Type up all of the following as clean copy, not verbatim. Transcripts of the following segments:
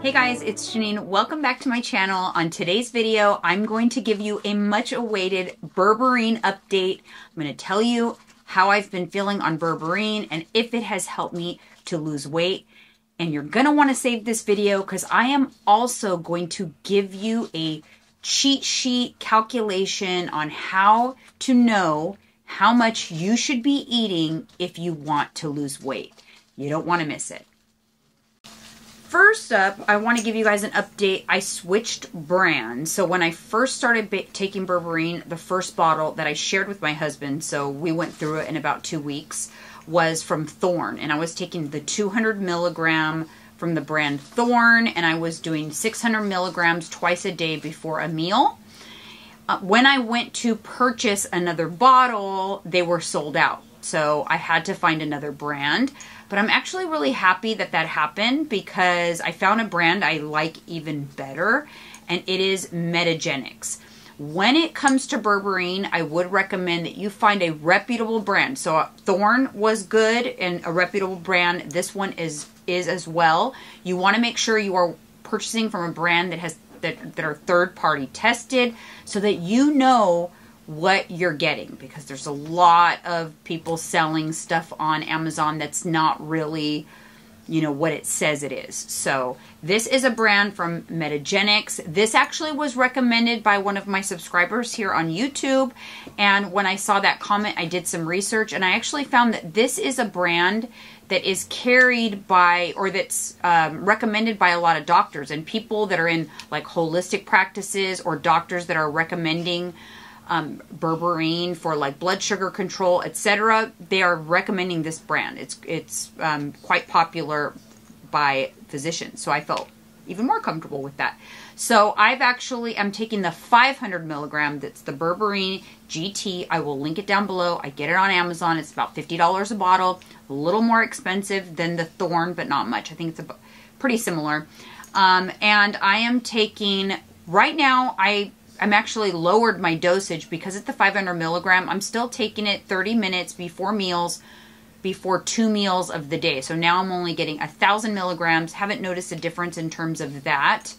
Hey guys, it's Janine. Welcome back to my channel. On today's video, I'm going to give you a much awaited Berberine update. I'm going to tell you how I've been feeling on Berberine and if it has helped me to lose weight. And you're going to want to save this video because I am also going to give you a cheat sheet calculation on how to know how much you should be eating if you want to lose weight. You don't want to miss it. First up, I want to give you guys an update. I switched brands. So when I first started taking Berberine, the first bottle that I shared with my husband, so we went through it in about 2 weeks, was from Thorne. And I was taking the 200 milligram from the brand Thorne, and I was doing 600 milligrams twice a day before a meal. When I went to purchase another bottle, they were sold out. So I had to find another brand. But I'm actually really happy that that happened because I found a brand I like even better, and it is Metagenics. When it comes to Berberine, I would recommend that you find a reputable brand. So Thorne was good and a reputable brand. This one is as well. You want to make sure you are purchasing from a brand that are third-party tested so that you know what you're getting, because there's a lot of people selling stuff on Amazon that's not really, you know, what it says it is. So this is a brand from Metagenics. This actually was recommended by one of my subscribers here on YouTube. And when I saw that comment, I did some research and I actually found that this is a brand that is carried by, or that's recommended by a lot of doctors and people that are in like holistic practices, or doctors that are recommending Berberine for like blood sugar control, etc. They are recommending this brand. It's quite popular by physicians, so I felt even more comfortable with that. So I'm taking the 500 milligram. That's the Berberine GT. I will link it down below. I get it on Amazon. It's about $50 a bottle, a little more expensive than the Thorne, but not much. I think it's pretty similar. And I am taking, right now, I'm actually lowered my dosage because it's the 500 milligram. I'm still taking it 30 minutes before meals, before 2 meals of the day. So now I'm only getting 1,000 milligrams. Haven't noticed a difference in terms of that.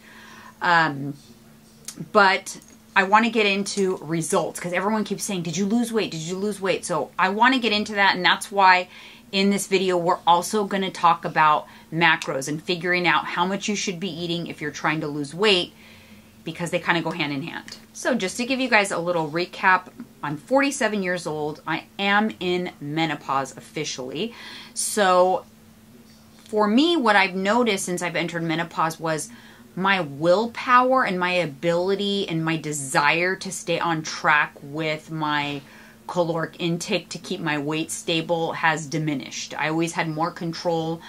But I want to get into results because everyone keeps saying, did you lose weight? Did you lose weight? So I want to get into that, and that's why in this video we're also going to talk about macros and figuring out how much you should be eating if you're trying to lose weight, because they kind of go hand in hand. So just to give you guys a little recap, I'm 47 years old. I am in menopause officially. So for me, what I've noticed since I've entered menopause was my willpower and my ability and my desire to stay on track with my caloric intake to keep my weight stable has diminished. I always had more control,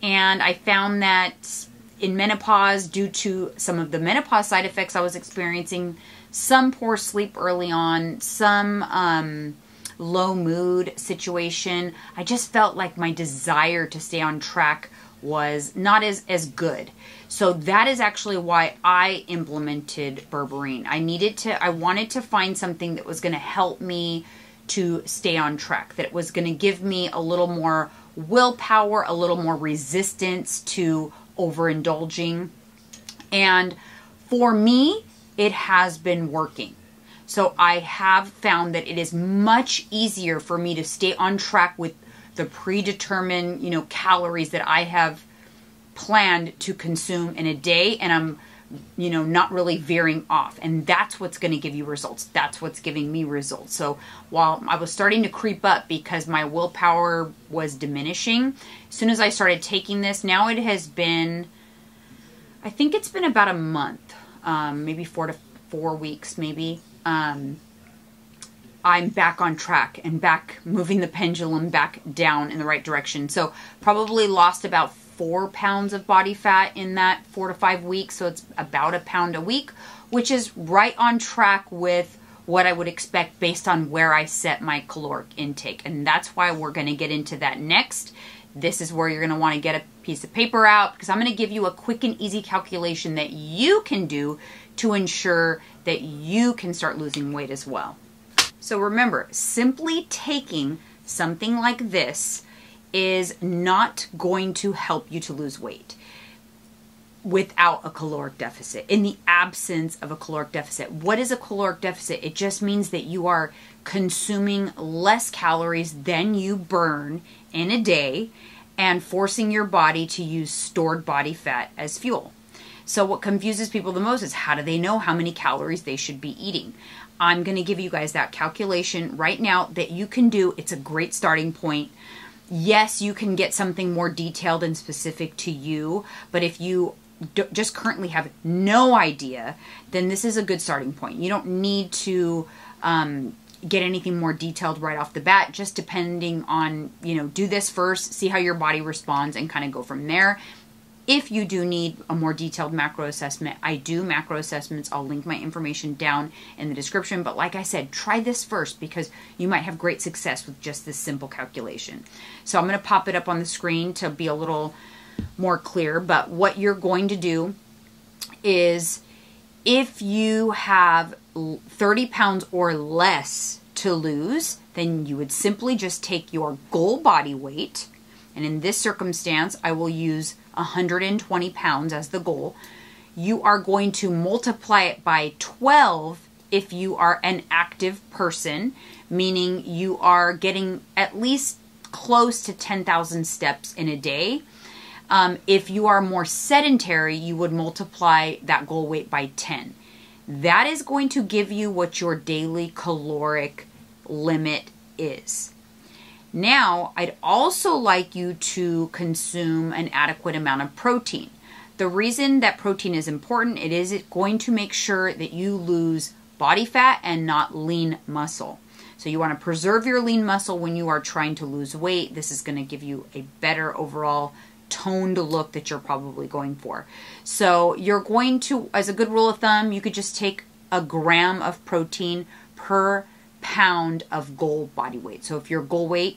and I found that in menopause, due to some of the menopause side effects I was experiencing, some poor sleep early on, some low mood situation, I just felt like my desire to stay on track was not as good. So that is actually why I implemented Berberine. I wanted to find something that was going to help me to stay on track, that was going to give me a little more willpower, a little more resistance to overindulging. And for me, it has been working. So I have found that it is much easier for me to stay on track with the predetermined, calories that I have planned to consume in a day, and I'm, not really veering off. And that's what's going to give you results. That's what's giving me results. So while I was starting to creep up because my willpower was diminishing, as soon as I started taking this, now it has been, I think it's been about a month, maybe 4 to 4 weeks, maybe. I'm back on track and back moving the pendulum back down in the right direction. So probably lost about 4 pounds of body fat in that 4 to 5 weeks. So it's about a pound a week, which is right on track with what I would expect based on where I set my caloric intake. And that's why we're going to get into that next. This is where you're going to want to get a piece of paper out, because I'm going to give you a quick and easy calculation that you can do to ensure that you can start losing weight as well. So remember, simply taking something like this is not going to help you to lose weight. without a caloric deficit, in the absence of a caloric deficit. What is a caloric deficit? It just means that you are consuming less calories than you burn in a day and forcing your body to use stored body fat as fuel. So what confuses people the most is, how do they know how many calories they should be eating? I'm going to give you guys that calculation right now that you can do. It's a great starting point. Yes, you can get something more detailed and specific to you, but if you just currently have no idea, then this is a good starting point. You don't need to get anything more detailed right off the bat, just depending on, do this first, see how your body responds, and kind of go from there. If you do need a more detailed macro assessment, I do macro assessments. I'll link my information down in the description. But like I said, try this first because you might have great success with just this simple calculation. So I'm going to pop it up on the screen to be a little more clear. But what you're going to do is, if you have 30 pounds or less to lose, then you would simply just take your goal body weight. And in this circumstance, I will use 120 pounds as the goal. You are going to multiply it by 12 if you are an active person, meaning you are getting at least close to 10,000 steps in a day. If you are more sedentary, you would multiply that goal weight by 10. That is going to give you what your daily caloric limit is. Now, I'd also like you to consume an adequate amount of protein. The reason that protein is important, it is going to make sure that you lose body fat and not lean muscle. So you want to preserve your lean muscle when you are trying to lose weight. This is going to give you a better overall toned look that you're probably going for. So you're going to, as a good rule of thumb, you could just take a gram of protein per pound of goal body weight. So if your goal weight,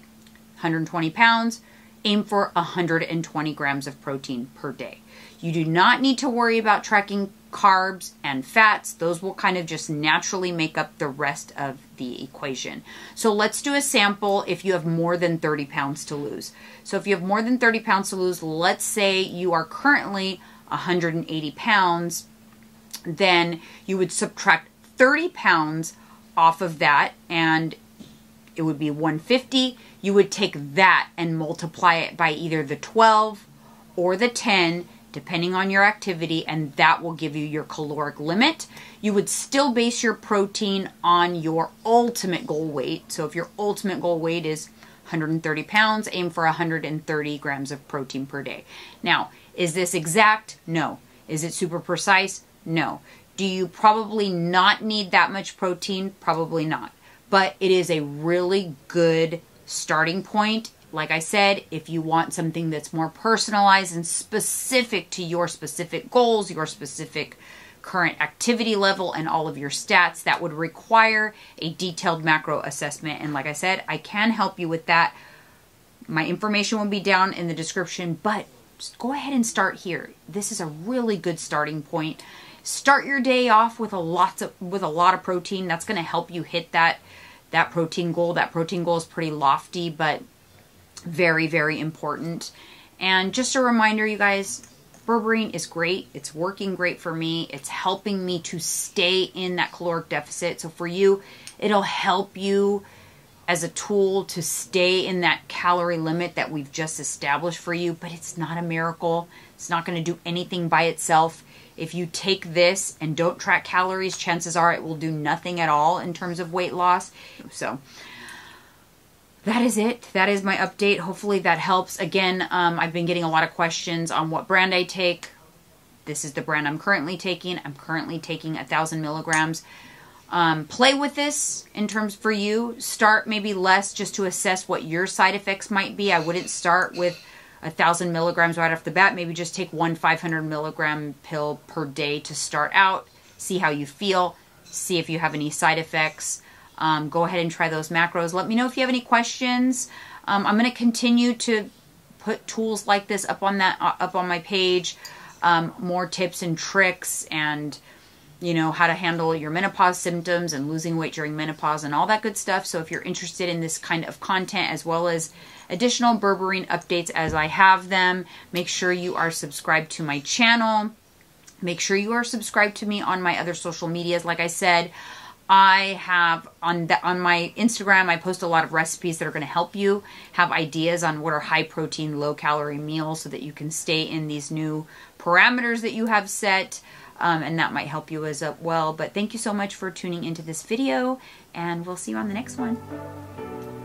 120 pounds, aim for 120 grams of protein per day. You do not need to worry about tracking carbs and fats. Those will kind of just naturally make up the rest of the equation. So let's do a sample if you have more than 30 pounds to lose. So if you have more than 30 pounds to lose, let's say you are currently 180 pounds, then you would subtract 30 pounds off of that, and it would be 150. You would take that and multiply it by either the 12 or the 10, depending on your activity, and that will give you your caloric limit. You would still base your protein on your ultimate goal weight. So if your ultimate goal weight is 130 pounds, aim for 130 grams of protein per day. Now, is this exact? No. Is it super precise? No. Do you probably not need that much protein? Probably not. But it is a really good starting point. Like I said, if you want something that's more personalized and specific to your specific goals, your specific current activity level, and all of your stats, that would require a detailed macro assessment. And like I said, I can help you with that. My information will be down in the description, but just go ahead and start here. This is a really good starting point. Start your day off with a lot of protein. That's going to help you hit that protein goal. That protein goal is pretty lofty, but very, very important. And just a reminder, you guys, Berberine is great. It's working great for me. It's helping me to stay in that caloric deficit. So for you, it'll help you as a tool to stay in that calorie limit that we've just established for you, but it's not a miracle. It's not going to do anything by itself. If you take this and don't track calories, chances are it will do nothing at all in terms of weight loss. So that is it. That is my update. Hopefully that helps. Again, I've been getting a lot of questions on what brand I take. This is the brand I'm currently taking. I'm currently taking 1,000 milligrams. Play with this in terms for you. Start maybe less just to assess what your side effects might be. I wouldn't start with 1,000 milligrams right off the bat. Maybe just take one 500 milligram pill per day to start out. See how you feel. See if you have any side effects. Go ahead and try those macros. Let me know if you have any questions. I'm going to continue to put tools like this up on my page. More tips and tricks, and how to handle your menopause symptoms and losing weight during menopause and all that good stuff. So if you're interested in this kind of content, as well as additional Berberine updates as I have them, make sure you are subscribed to my channel. Make sure you are subscribed to me on my other social medias. Like I said, I have on my Instagram, I post a lot of recipes that are going to help you have ideas on what are high protein, low calorie meals so that you can stay in these new parameters that you have set. And that might help you as well. But thank you so much for tuning into this video, and we'll see you on the next one.